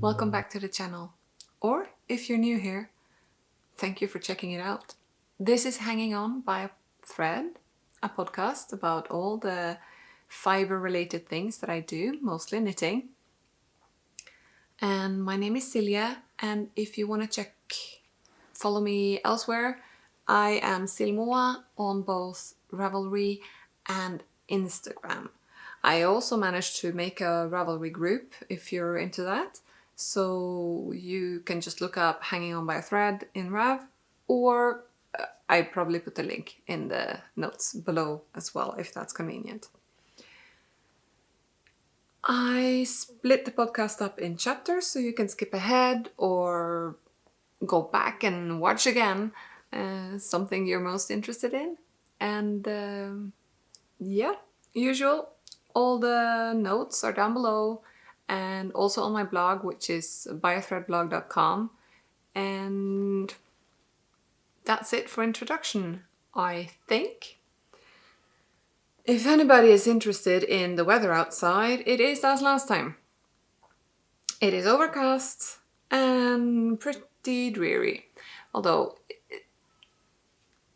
Welcome back to the channel. Or if you're new here, thank you for checking it out. This is Hanging On by a Thread, a podcast about all the fiber related things that I do, mostly knitting. And my name is Silja, and if you want to follow me elsewhere, I am Silmoa on both Ravelry and Instagram. I also managed to make a Ravelry group if you're into that. So you can just look up Hanging On by a Thread in Rav, or I probably put the link in the notes below as well if that's convenient. I split the podcast up in chapters so you can skip ahead or go back and watch again something you're most interested in. And usual, all the notes are down below and also on my blog, which is byathreadblog.com. And that's it for introduction, I think. If anybody is interested in the weather outside, it is as last time. It is overcast and pretty dreary. Although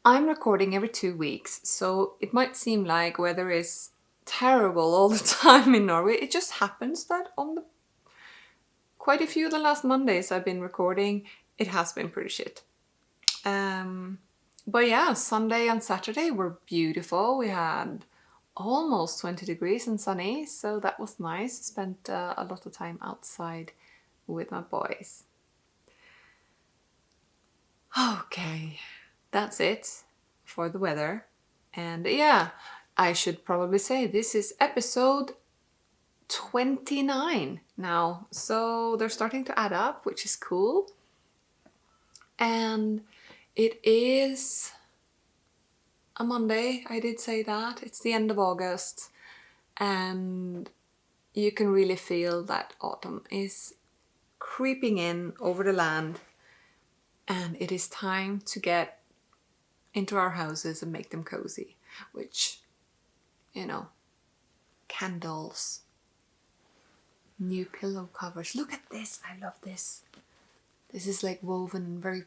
I'm recording every 2 weeks, so it might seem like weather is terrible all the time in Norway. It just happens that on quite a few of the last Mondays I've been recording, it has been pretty shit. But yeah, Sunday and Saturday were beautiful. We had almost 20 degrees and sunny, so that was nice. Spent a lot of time outside with my boys. Okay, that's it for the weather. And yeah, I should probably say this is episode 29 now, so they're starting to add up, which is cool. And it is a Monday, I did say that. It's the end of August, and you can really feel that autumn is creeping in over the land, and it is time to get into our houses and make them cozy, which, you know, candles, new pillow covers. Look at this, I love this. This is like woven very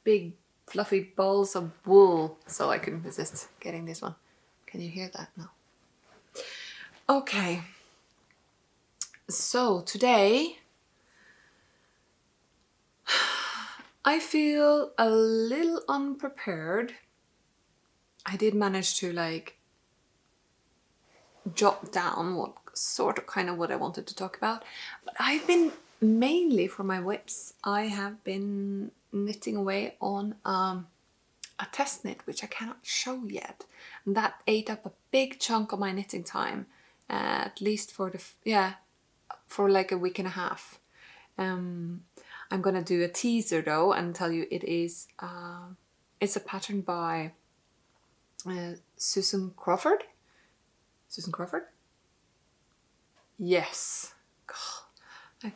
big fluffy balls of wool, so I couldn't resist getting this one. Can you hear that? No. Okay, so today I feel a little unprepared. I did manage to jot down what I wanted to talk about, but I've been mainly for my whips, I have been knitting away on a test knit which I cannot show yet, and that ate up a big chunk of my knitting time, at least for like a week and a half. I'm gonna do a teaser though and tell you it's a pattern by Susan Crawford. Susan Crawford? Yes. God.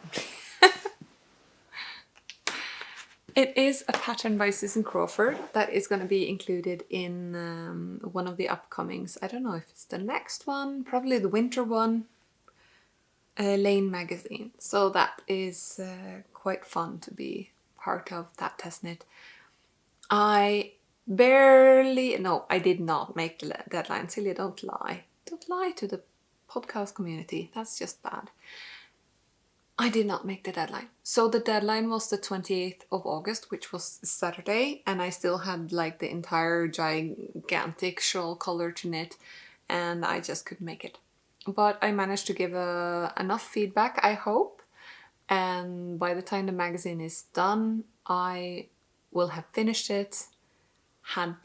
It is a pattern by Susan Crawford that is going to be included in one of the upcomings. I don't know if it's the next one, probably the winter one, Lane magazine. So that is quite fun to be part of that test knit. I did not make the deadline. Silja, don't lie. Don't lie to the podcast community. That's just bad. I did not make the deadline. So the deadline was the 28th of August, which was Saturday, and I still had like the entire gigantic shawl color to knit, and I just couldn't make it. But I managed to give enough feedback, I hope, and by the time the magazine is done, I will have finished it, have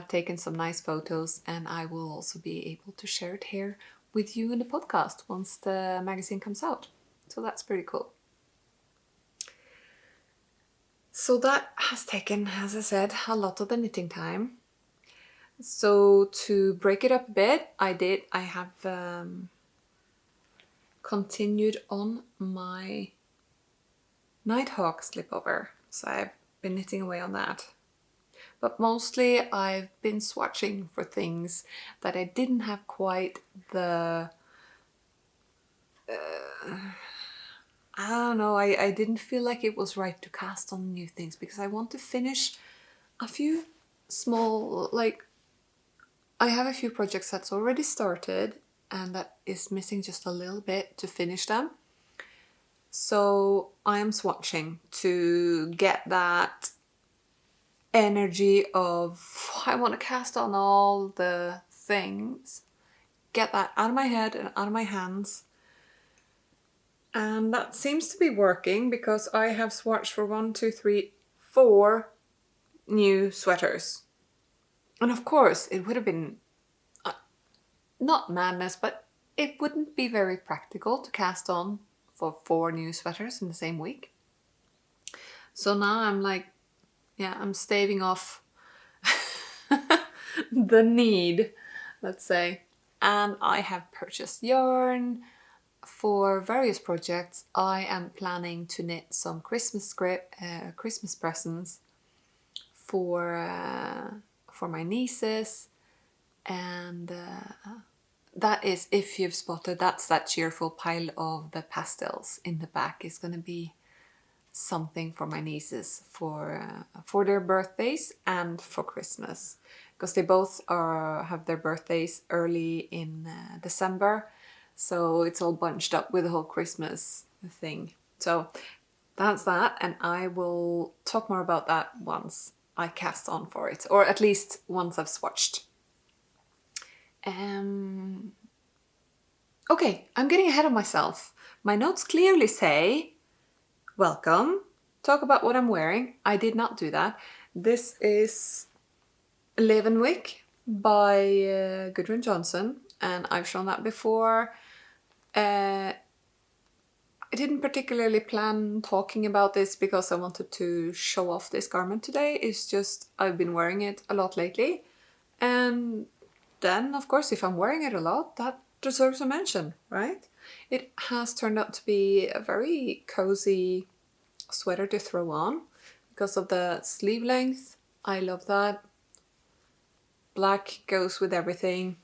taken some nice photos, and I will also be able to share it here with you in the podcast once the magazine comes out. So that's pretty cool. So that has taken, as I said, a lot of the knitting time. So to break it up a bit, I have continued on my Nighthawk slipover. So I've been knitting away on that. But mostly I've been swatching for things that I didn't have quite the I don't don't know, I didn't feel like it was right to cast on new things because I want to finish a few small, like, I have a few projects that's already started and that is missing just a little bit to finish them. So I am swatching to get that energy of I want to cast on all the things, get that out of my head and out of my hands. And that seems to be working because I have swatched for 1, 2, 3, 4 new sweaters. And of course, it would have been not madness, but it wouldn't be very practical to cast on for 4 new sweaters in the same week. So now I'm like, yeah, I'm staving off the need, let's say. And I have purchased yarn for various projects. I am planning to knit some Christmas presents for my nieces, and that is, if you've spotted, that's that cheerful pile of the pastels in the back is going to be something for my nieces for their birthdays and for Christmas, because they both have their birthdays early in December, so it's all bunched up with the whole Christmas thing. So that's that, and I will talk more about that once I cast on for it, or at least once I've swatched. Okay, I'm getting ahead of myself. My notes clearly say, welcome, talk about what I'm wearing. I did not do that. This is Levenwik by Gurdun Johnston, and I've shown that before. I didn't particularly plan talking about this because I wanted to show off this garment today. It's just I've been wearing it a lot lately, and then of course if I'm wearing it a lot, that deserves a mention, right? It has turned out to be a very cozy sweater to throw on because of the sleeve length. I love that. Black goes with everything,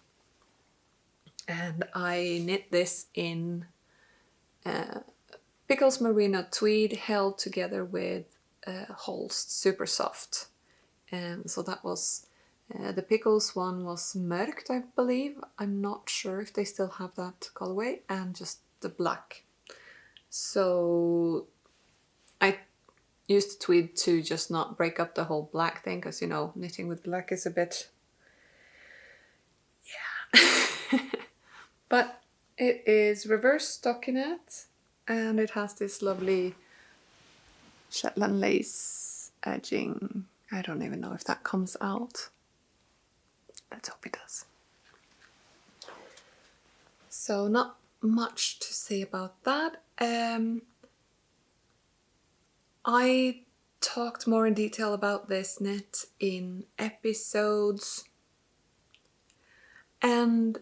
and I knit this in Pickles Merino Tweed held together with Holst Supersoft. So that was the Pickles one was Mörkt, I believe. I'm not sure if they still have that colorway, and just the black. So I used the Tweed to just not break up the whole black thing, because, you know, knitting with black is a bit... yeah. But it is reverse stockinette, and it has this lovely Shetland lace edging. I don't even know if that comes out. Let's hope it does. So not much to say about that. I talked more in detail about this knit in episodes, and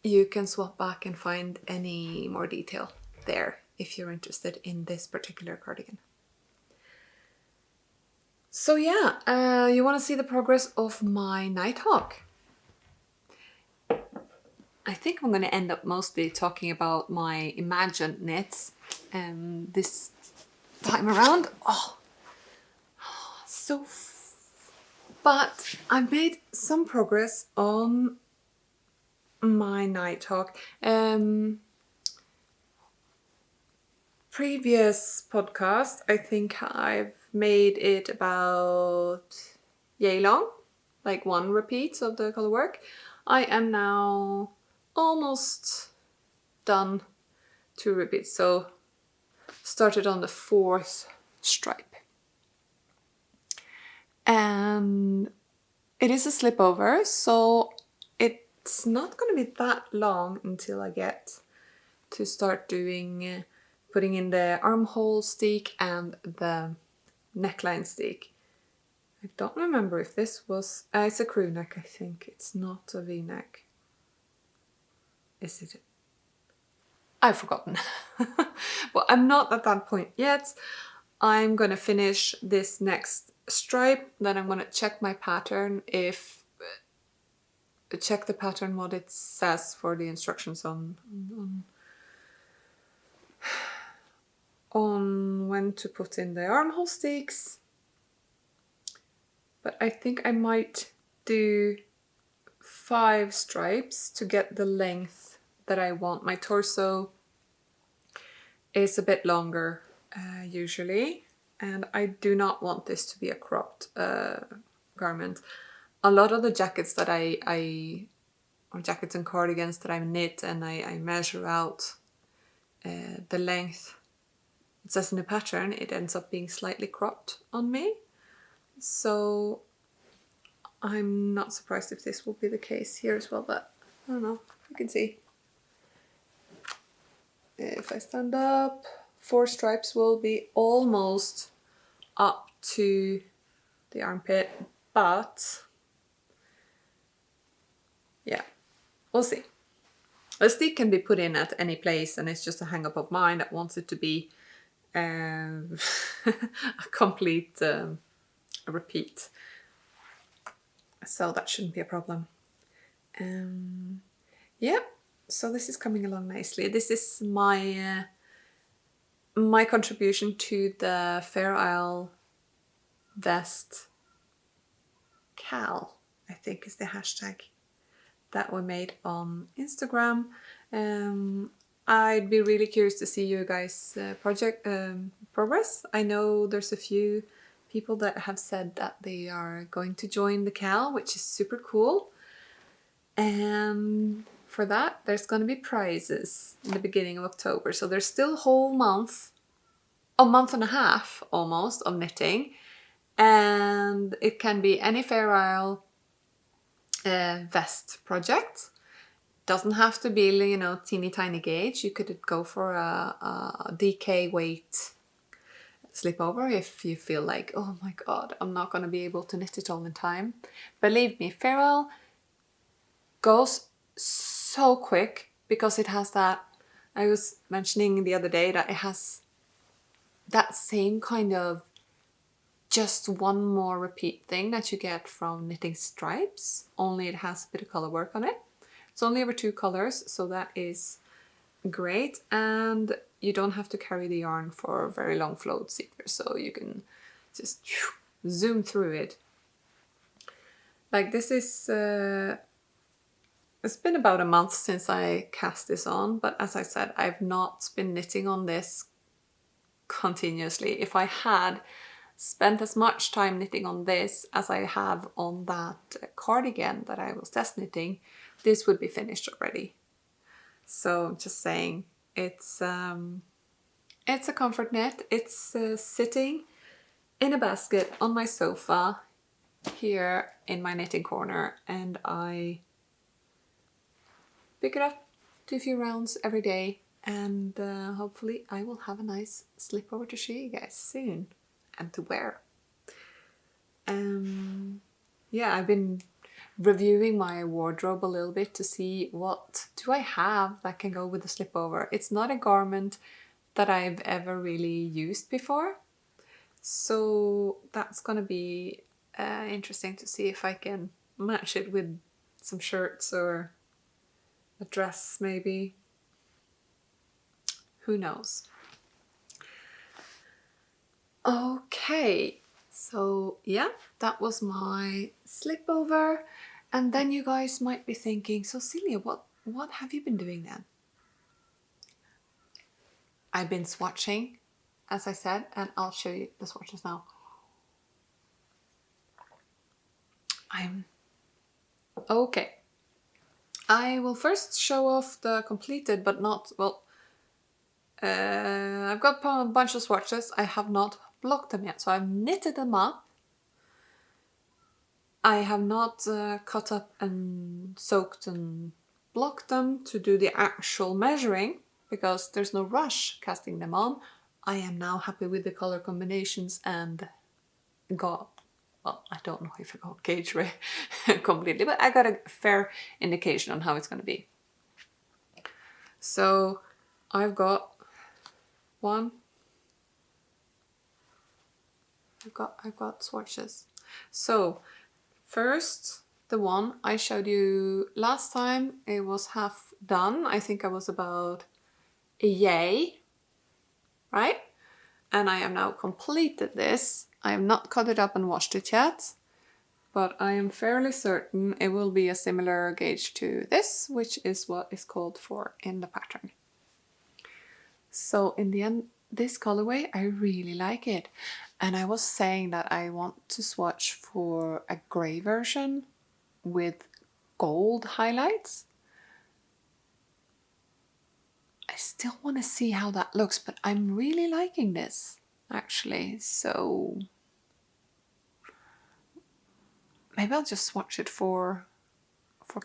you can swap back and find any more detail there if you're interested in this particular cardigan. So yeah, you want to see the progress of my Nighthawk. I think I'm going to end up mostly talking about my imagined knits this time around. But I've made some progress on my Nighthawk. Previous podcast, I think I've made it about yay long, like 1 repeat of the color work. I am now almost done 2 repeats, so started on the 4th stripe. And it is a slipover, so it's not going to be that long until I get to start doing putting in the armhole stick and the neckline stick. I don't remember if this was... it's a crew neck, I think. It's not a V-neck. Is it? I've forgotten. Well, I'm not at that point yet. I'm going to finish this next stripe. Then I'm going to check my pattern check the pattern, what it says for the instructions on when to put in the armhole sticks. But I think I might do 5 stripes to get the length that I want. My torso is a bit longer usually, and I do not want this to be a cropped garment. A lot of the jackets that or jackets and cardigans that I knit and I measure out the length, it says in the pattern, it ends up being slightly cropped on me. So I'm not surprised if this will be the case here as well, but I don't know, you can see. If I stand up, 4 stripes will be almost up to the armpit, but yeah, we'll see. A stick can be put in at any place, and it's just a hang-up of mine that wants it to be a complete repeat. So that shouldn't be a problem. Yeah, so this is coming along nicely. This is my my contribution to the Fair Isle vest cal, I think is the hashtag that we made on Instagram. I'd be really curious to see you guys' project progress. I know there's a few people that have said that they are going to join the cal, which is super cool. And for that, there's going to be prizes in the beginning of October. So there's still a whole month, a month and a half almost, of knitting. And it can be any Fair Isle vest project. Doesn't have to be, you know, teeny tiny gauge. You could go for a DK weight slipover if you feel like, oh my god, I'm not going to be able to knit it all the time. Believe me, Fair Isle goes so quick because it has that, I was mentioning the other day that it has that same kind of just one more repeat thing that you get from knitting stripes, only it has a bit of color work on it. It's only over 2 colors, so that is great, and you don't have to carry the yarn for very long floats either, so you can just zoom through it. Like this is, it's been about a month since I cast this on, but as I said, I've not been knitting on this continuously. If I had spent as much time knitting on this as I have on that cardigan that I was test knitting, this would be finished already. So just saying, it's a comfort knit. It's sitting in a basket on my sofa here in my knitting corner, and I pick it up, do a few rounds every day, and hopefully I will have a nice slip over to show you guys soon and to wear. Yeah, I've been reviewing my wardrobe a little bit to see what do I have that can go with the slipover. It's not a garment that I've ever really used before, so that's gonna be interesting to see if I can match it with some shirts or a dress maybe. Who knows? Okay, so yeah, that was my slipover. And then you guys might be thinking, so Celia, what have you been doing then? I've been swatching, as I said, and I'll show you the swatches now. Okay. I will first show off the completed, but not, well, I've got a bunch of swatches. I have not blocked them yet, so I've knitted them up. I have not cut up and soaked and blocked them to do the actual measuring because there's no rush casting them on. I am now happy with the color combinations and got, well, I don't know if I got gauge completely, but I got a fair indication on how it's going to be. So I've got I've got swatches. So first, the one I showed you last time, it was half done. I think I was about a yay, right? and I have now completed this. I have not cut it up and washed it yet, but I am fairly certain it will be a similar gauge to this, which is what is called for in the pattern. So in the end, this colorway, I really like it. And I was saying that I want to swatch for a gray version with gold highlights. I still want to see how that looks, but I'm really liking this actually. So maybe I'll just swatch it for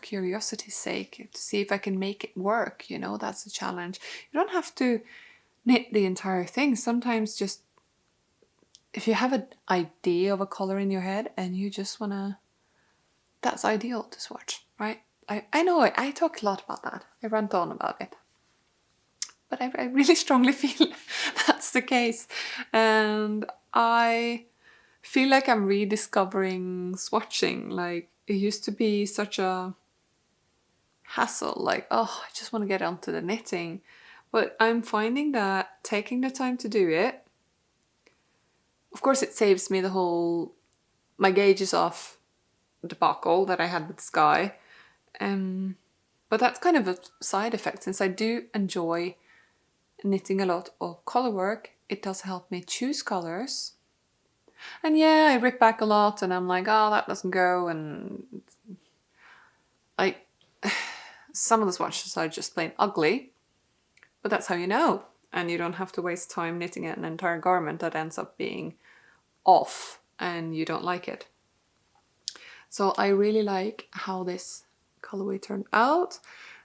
curiosity's sake, to see if I can make it work, you know. That's a challenge. You don't have to knit the entire thing. Sometimes just if you have an idea of a color in your head and you just wanna, that's ideal to swatch, right? I know I talk a lot about that. I rant on about it. But I really strongly feel that's the case. And I feel like I'm rediscovering swatching. Like, it used to be such a hassle, like, oh, I just want to get onto the knitting. But I'm finding that taking the time to do it, of course it saves me the whole, my gauges off debacle that I had with Sky. But that's kind of a side effect, since I do enjoy knitting a lot of color work. It does help me choose colors. And yeah, I rip back a lot and I'm like, oh, that doesn't go, and like some of the swatches are just plain ugly, but that's how you know, and you don't have to waste time knitting an entire garment that ends up being off and you don't like it. So I really like how this colorway turned out.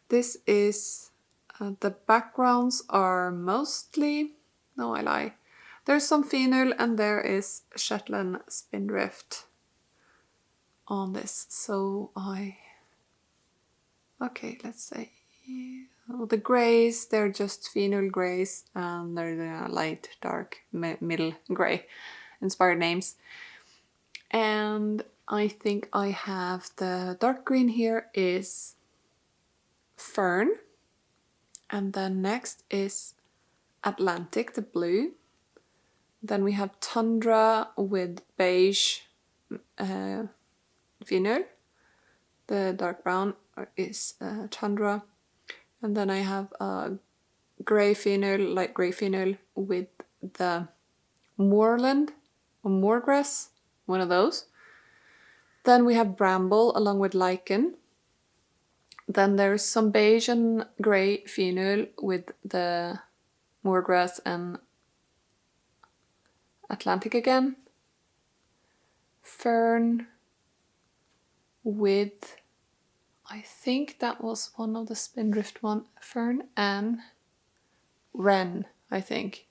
This is the backgrounds are mostly, no, I lie, there's some phenol and there is Shetland Spindrift on this. So okay, let's say, well, the grays, they're just phenol grays, and they're the light, dark, middle gray inspired names. And I think I have the dark green here is Fern, and then next is Atlantic, the blue. Then we have Tundra with beige phenol. The dark brown is Tundra. And then I have grey phenol, light grey phenol with the moorland or moorgrass, one of those. Then we have bramble along with lichen. Then there's some beige and grey phenol with the moorgrass and Atlantic again. Fern with, I think that was one of the Spindrift one, Fern and Wren, I think.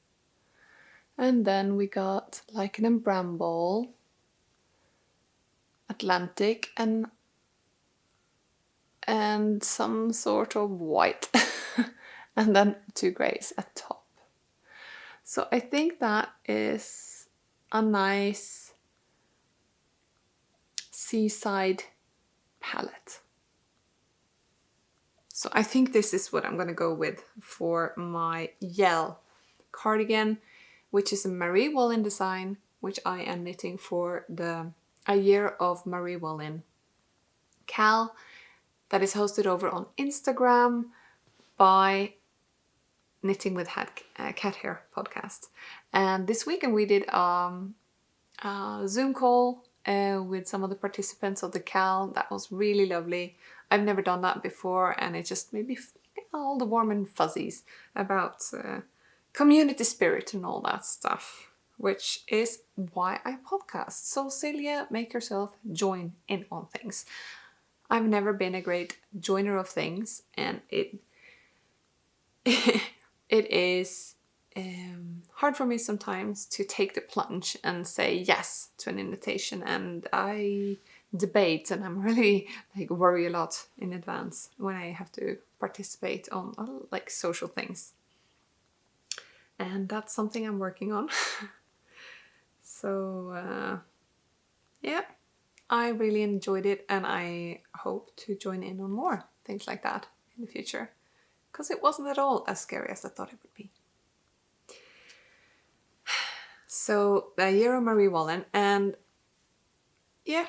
And then we got lichen and bramble, Atlantic, and some sort of white. And then two greys at top. So I think that is a nice seaside palette. So I think this is what I'm going to go with for my Yell cardigan, which is a Marie Woolen design, which I am knitting for a year of Marie Woolen Cal, that is hosted over on Instagram by Knitting with Cat Hair podcast. And this weekend we did a Zoom call with some of the participants of the Cal. That was really lovely. I've never done that before, and it just made me all the warm and fuzzies about community spirit and all that stuff, which is why I podcast. So Celia, make yourself join in on things. I've never been a great joiner of things, and it is hard for me sometimes to take the plunge and say yes to an invitation, and I debate, and I'm really like worry a lot in advance when I have to participate on like social things, and that's something I'm working on. So yeah, I really enjoyed it, and I hope to join in on more things like that in the future, because it wasn't at all as scary as I thought it would be. So the Euro Marie Wallen, and yeah,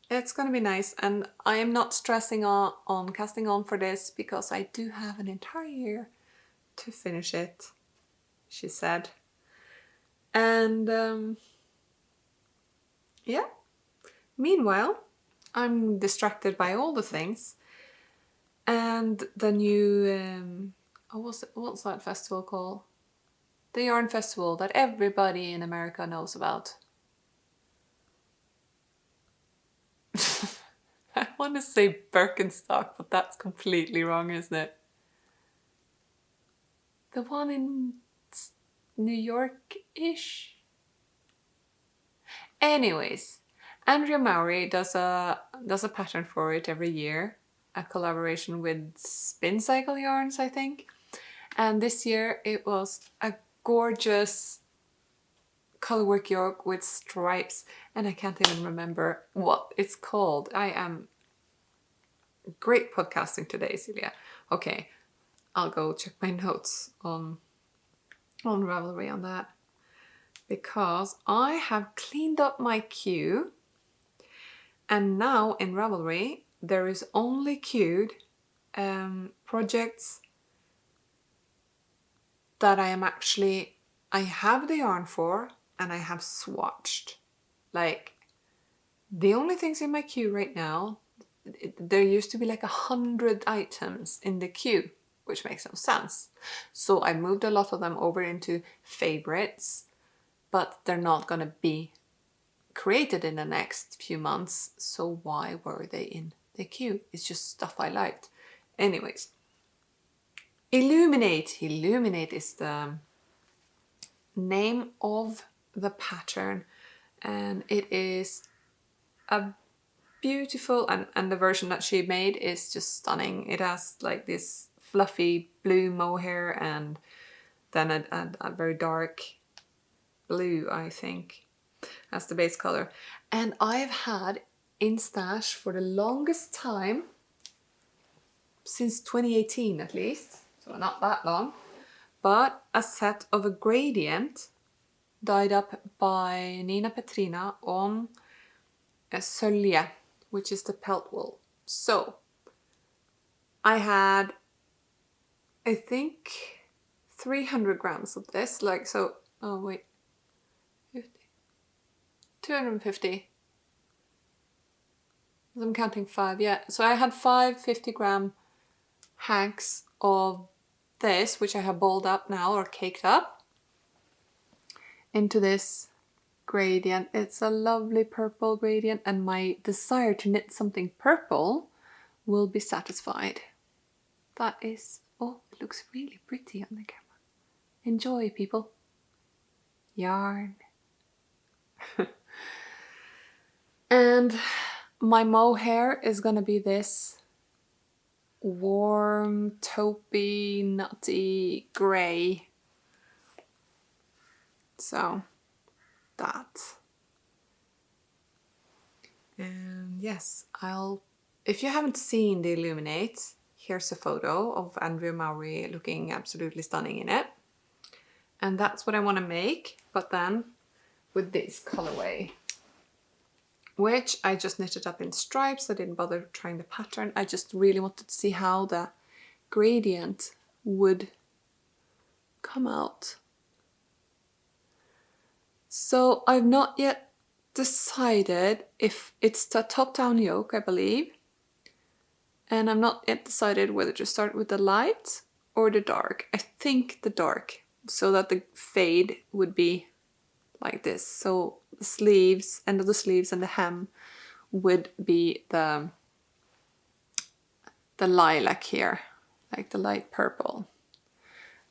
it's gonna be nice. And I am not stressing on casting on for this because I do have an entire year to finish it, she said. And yeah, meanwhile, I'm distracted by all the things. And the new, what's that festival called? The yarn festival that everybody in America knows about. I want to say Birkenstock, but that's completely wrong, isn't it? The one in New York-ish? Anyways, Andrea Mowry does a pattern for it every year, a collaboration with Spin Cycle Yarns, I think. And this year it was a gorgeous colorwork yoke with stripes, and I can't even remember what it's called. I am great podcasting today, Celia. Okay, I'll go check my notes on Ravelry on that, because I have cleaned up my queue, and now in Ravelry there is only queued projects that I have the yarn for and I have swatched. Like, the only things in my queue right now, there used to be like 100 items in the queue, which makes no sense. So I moved a lot of them over into favorites, but they're not going to be created in the next few months. So why were they in the queue? It's just stuff I liked. Anyways, Illuminate. Illuminate is the name of the pattern, and it is a beautiful, and the version that she made is just stunning. It has like this fluffy blue mohair and then a very dark blue, I think, as the base color. And I've had in stash for the longest time, since 2018 at least, so not that long, but a set of a gradient dyed up by Nina Petrina on a sölje, which is the pelt wool. So I had, I think, 300 grams of this, like so, oh wait, 50, 250. I'm counting 5, yeah. So I had 5 50-gram hanks of this, which I have balled up now, or caked up, into this gradient. It's a lovely purple gradient, and my desire to knit something purple will be satisfied. That is, oh, it looks really pretty on the camera. Enjoy, people. Yarn. And my mohair is gonna be this warm, taupey, nutty grey. So that. And yes, if you haven't seen the Illuminate, here's a photo of Andrea Mowry looking absolutely stunning in it. And that's what I want to make, but then with this colorway, which I just knitted up in stripes. I didn't bother trying the pattern. I just really wanted to see how the gradient would come out. So I've not yet decided if it's the top-down yoke, I believe. And I'm not yet decided whether to start with the light or the dark. I think the dark, so that the fade would be like this. So the sleeves, end of the sleeves and the hem would be the lilac here, like the light purple.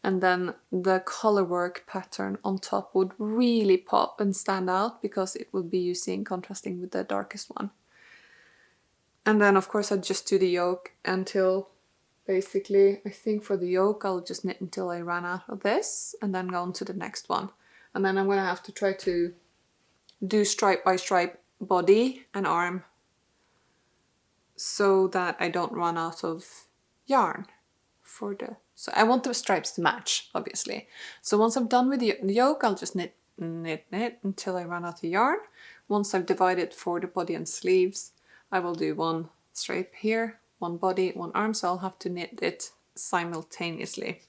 And then the colorwork pattern on top would really pop and stand out because it would be contrasting with the darkest one. And then of course I'd just do the yoke until, basically, I think for the yoke I'll just knit until I run out of this and then go on to the next one. And then I'm going to have to try to do stripe by stripe body and arm so that I don't run out of yarn for the... So I want the stripes to match, obviously. So once I'm done with the yoke, I'll just knit knit until I run out of yarn. Once I've divided for the body and sleeves, I will do one stripe here, one body, one arm, so I'll have to knit it simultaneously.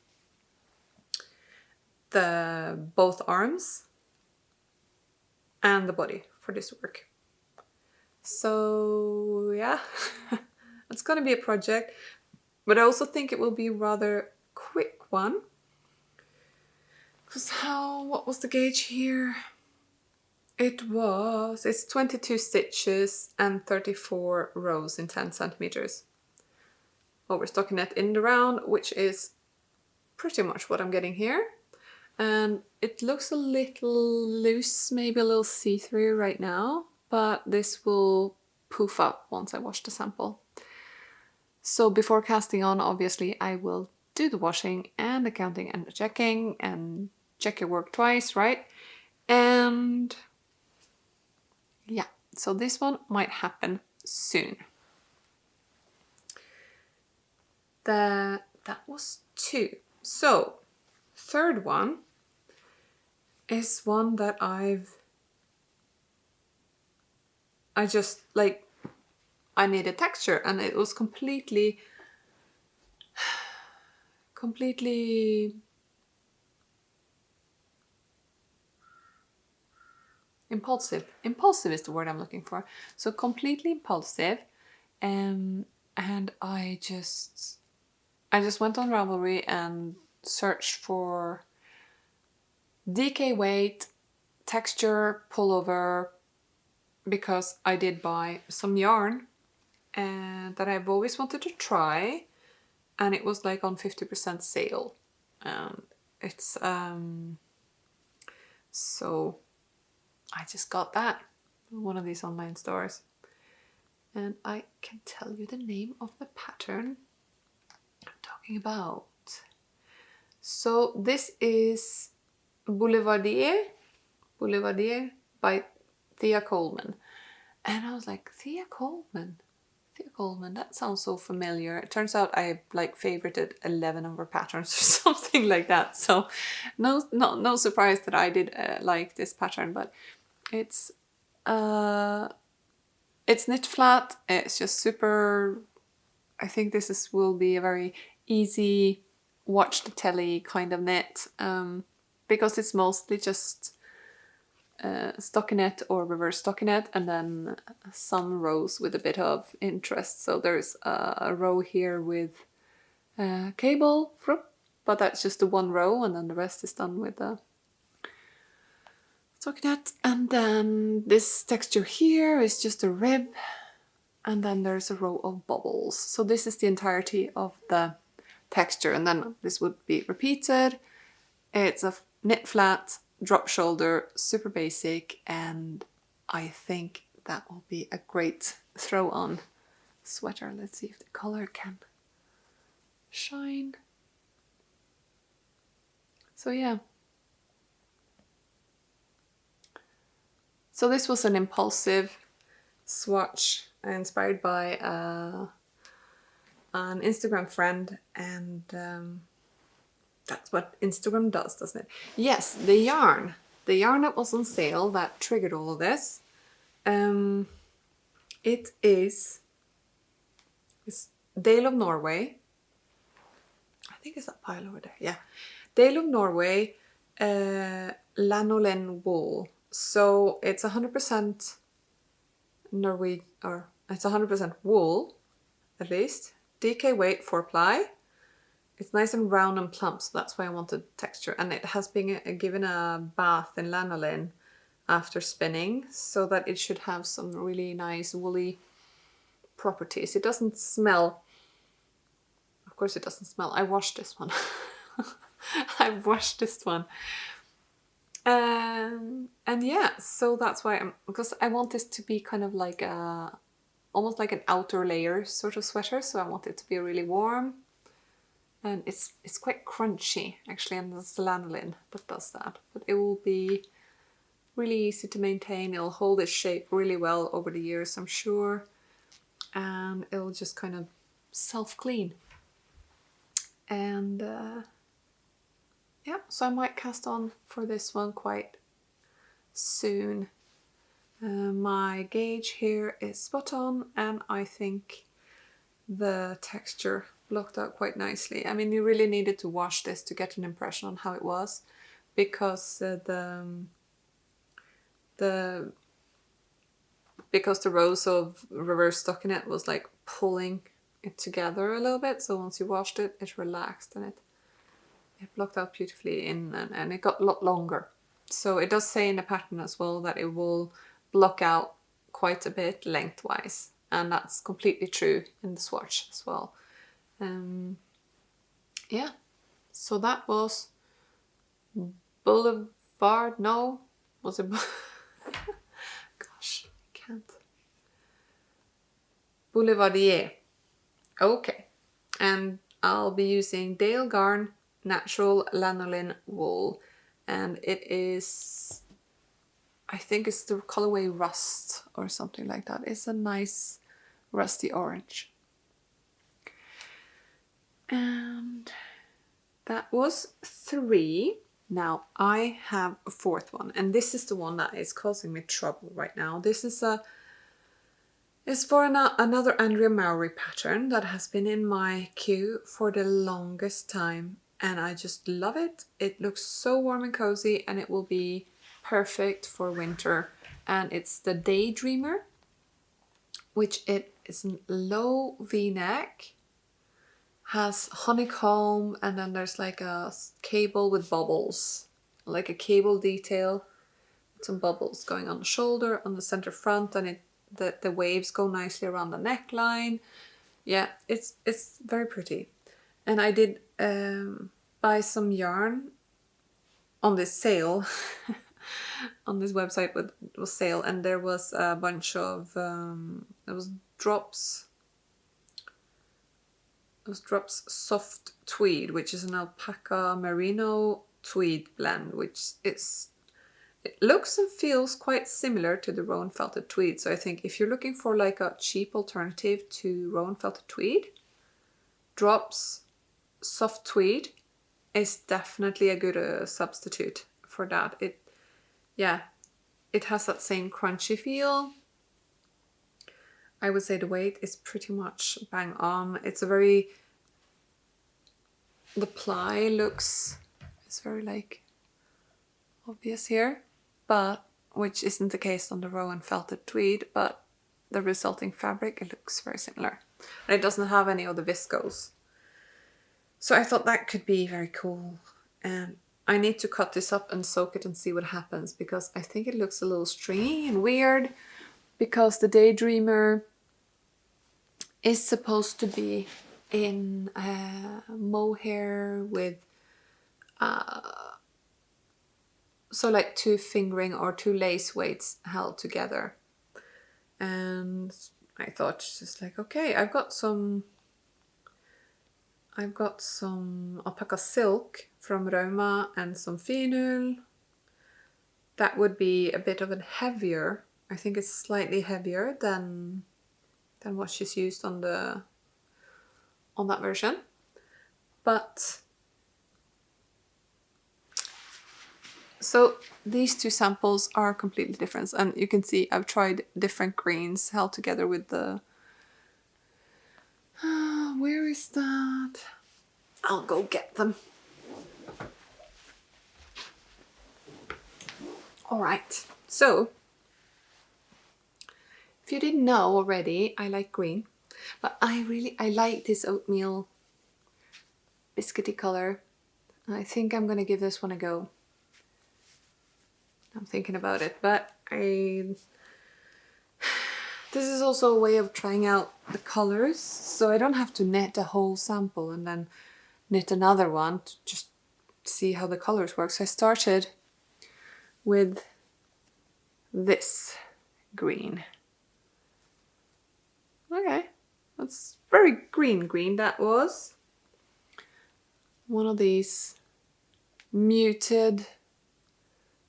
Both arms and the body for this work. So yeah, it's gonna be a project, but I also think it will be a rather quick one. Because what was the gauge here? It's 22 stitches and 34 rows in 10 centimeters. Over stockinette in the round, which is pretty much what I'm getting here. And it looks a little loose, maybe a little see-through right now, but this will poof up once I wash the sample. So before casting on, obviously, I will do the washing and the counting and the checking and check your work twice, right? And yeah, so this one might happen soon. That was 2. So third one is one that I just like, I needed texture, and it was completely impulsive. Impulsive is the word I'm looking for. So completely impulsive, and I just went on Ravelry and searched for DK weight, texture, pullover, because I did buy some yarn and that I've always wanted to try, and it was like on 50% sale. It's so I just got that from one of these online stores, and I can tell you the name of the pattern I'm talking about. So this is Boulevardier by Thea Coleman. And I was like, Thea Coleman, that sounds so familiar. It turns out I like favorited 11 of her patterns or something like that. So no surprise that I did like this pattern, but it's knit flat. It's just super, I think this will be a very easy watch the telly kind of knit, because it's mostly just stockinette or reverse stockinette, and then some rows with a bit of interest. So there's a row here with cable, but that's just the one row, and then the rest is done with the stockinette. And then this texture here is just a rib, and then there's a row of bubbles. So this is the entirety of the texture, and then this would be repeated. It's a knit flat, drop shoulder, super basic, and I think that will be a great throw on sweater. Let's see if the color can shine. So yeah. So this was an impulsive swatch inspired by an Instagram friend, and that's what Instagram does, doesn't it? Yes, the yarn that was on sale that triggered all of this. It's Dale of Norway. I think it's that pile over there. Yeah, Dale of Norway lanolin wool. So it's 100% Norway, or it's 100% wool, at least. DK weight 4-ply. It's nice and round and plump, so that's why I wanted texture. And it has been given a bath in lanolin after spinning, so that it should have some really nice woolly properties. It doesn't smell. Of course it doesn't smell. I washed this one. I've washed this one. And yeah, so that's why because I want this to be kind of like almost like an outer layer sort of sweater. So I want it to be really warm. And it's quite crunchy actually, and it's the lanolin that does that. But it will be really easy to maintain. It'll hold its shape really well over the years, I'm sure. And it'll just kind of self-clean. And yeah, so I might cast on for this one quite soon. My gauge here is spot on, and I think the texture blocked out quite nicely. I mean, you really needed to wash this to get an impression on how it was, because the rows of reverse stockinette was like pulling it together a little bit. So once you washed it, it relaxed and it blocked out beautifully in, and it got a lot longer. So it does say in the pattern as well that it will block out quite a bit lengthwise, and that's completely true in the swatch as well. Yeah, so that was Boulevard, no, was it? Gosh, I can't. Boulevardier. Okay, and I'll be using Dale Garn Natural Lanolin Wool, and it is, I think it's the colorway Rust or something like that. It's a nice rusty orange. And that was 3. Now I have a 4th one, and this is the one that is causing me trouble right now. This is for another Andrea Mowry pattern that has been in my queue for the longest time, and I just love it. It looks so warm and cozy, and it will be perfect for winter. And it's the Daydreamer, which it is a low V-neck, has honeycomb, and then there's like a cable with bubbles, like a cable detail with some bubbles going on the shoulder, on the center front, and the waves go nicely around the neckline. Yeah, it's very pretty. And I did buy some yarn on this sale on this website was sale, and there was a bunch of there was drops soft tweed, which is an alpaca merino tweed blend, which it looks and feels quite similar to the Rowan felted tweed. So I think if you're looking for like a cheap alternative to Rowan felted tweed, drops soft tweed is definitely a good substitute for that. It has that same crunchy feel. I would say the weight is pretty much bang on. It's the ply looks, it's very like obvious here, but which isn't the case on the Rowan felted tweed, but the resulting fabric, it looks very similar. And it doesn't have any of the viscose. So I thought that could be very cool. And I need to cut this up and soak it and see what happens, because I think it looks a little stringy and weird, because the Daydreamer is supposed to be in mohair with so like 2 fingering or 2 lace weights held together. And I thought just like, okay, I've got some alpaca silk from Rauma and some phenol. That would be a bit of a heavier, I think it's slightly heavier than what she's used on that version. But so these 2 samples are completely different, and you can see I've tried different greens held together with the where is that? I'll go get them. All right, so if you didn't know already, I like green, but I like this oatmeal biscuity color. I think I'm gonna give this one a go. I'm thinking about it, but this is also a way of trying out the colors, so I don't have to knit a whole sample and then knit another one to just see how the colors work. So I started with this green. Okay, that's very green. That was one of these muted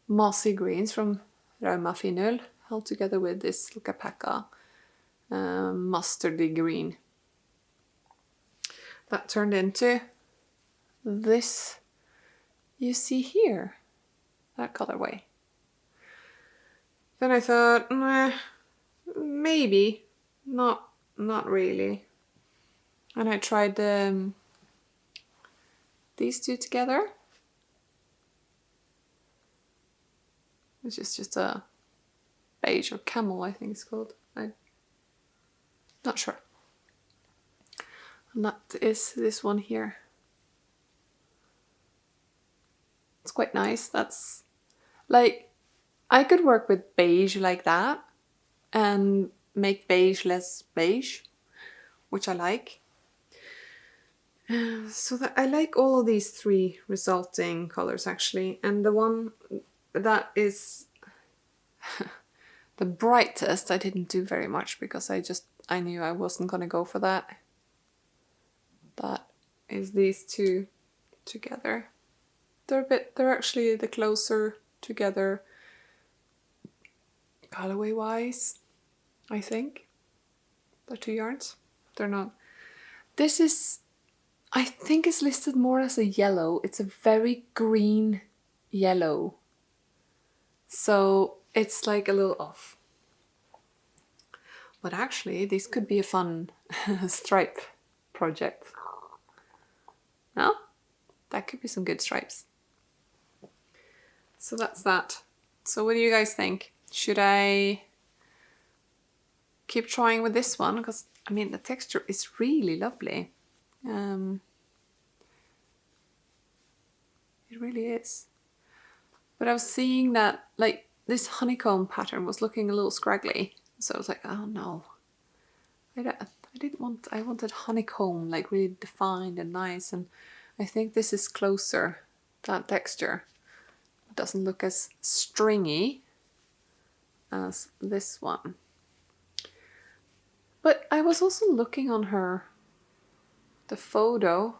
mossy greens from Rauma Phenol held together with this alpaca mustardy green. That turned into this you see here, that colorway. then I thought, nah, maybe, not really. And I tried these two together, which is just a beige or camel, I think it's called. I'm not sure. And that is this one here. It's quite nice. That's like, I could work with beige like that and make beige less beige, which I like. So that I like all of these three resulting colors actually, and the one that is the brightest I didn't do very much because I knew I wasn't gonna go for that. That is these two together. They're actually the closer together colorway wise, I think. The two yarns. They're not. This is, I think it's listed more as a yellow. It's a very green yellow. So it's like a little off. But actually, this could be a fun stripe project. No? That could be some good stripes. So that's that. So what do you guys think? Should I keep trying with this one? Because, I mean, the texture is really lovely. It really is. But I was seeing that, like, this honeycomb pattern was looking a little scraggly. So I was like, oh no. I wanted honeycomb, like really defined and nice. And I think this is closer, that texture. It doesn't look as stringy as this one. But I was also looking on the photo.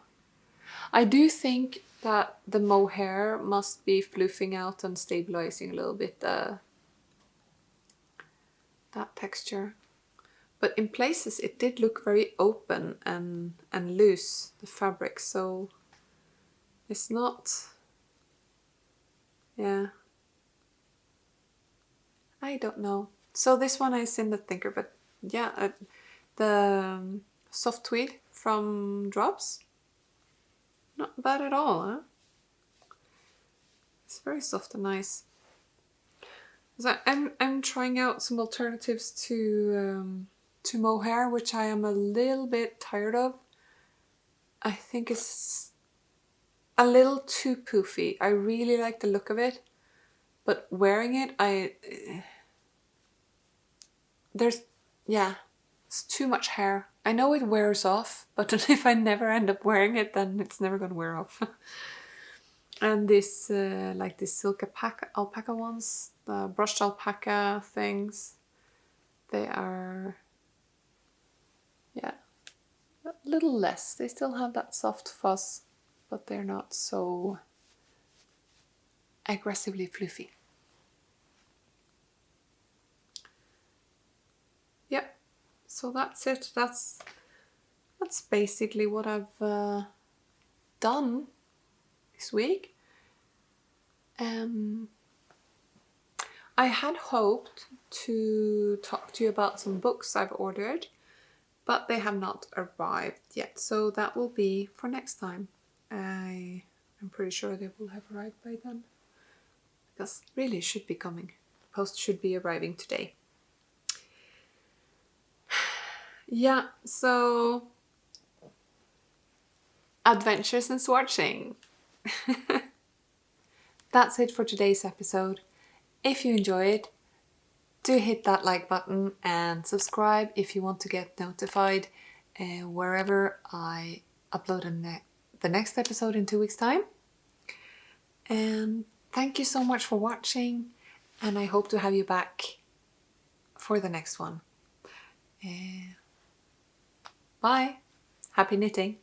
I do think that the mohair must be floofing out and stabilizing a little bit that texture. But in places it did look very open and loose, the fabric, so it's not, yeah. I don't know. So this one is in the thinker, but yeah, the soft tweed from Drops, not bad at all, huh? It's very soft and nice. So I'm trying out some alternatives to mohair, which I am a little bit tired of. I think it's a little too poofy. I really like the look of it, but wearing it, it's too much hair. I know it wears off, but if I never end up wearing it, then it's never gonna wear off. And this, like this silk alpaca ones, the brushed alpaca things, they are, yeah, a little less. They still have that soft fuzz, but they're not so aggressively floofy. Yep, so that's it. That's basically what I've done this week. I had hoped to talk to you about some books I've ordered, but they have not arrived yet, so that will be for next time. I'm pretty sure they will have arrived by then, because really it should be coming. The post should be arriving today. Yeah, so adventures in swatching. That's it for today's episode. If you enjoyed, do hit that like button and subscribe if you want to get notified wherever I upload the next episode in 2 weeks' time. And thank you so much for watching, and I hope to have you back for the next one. Bye. Happy knitting.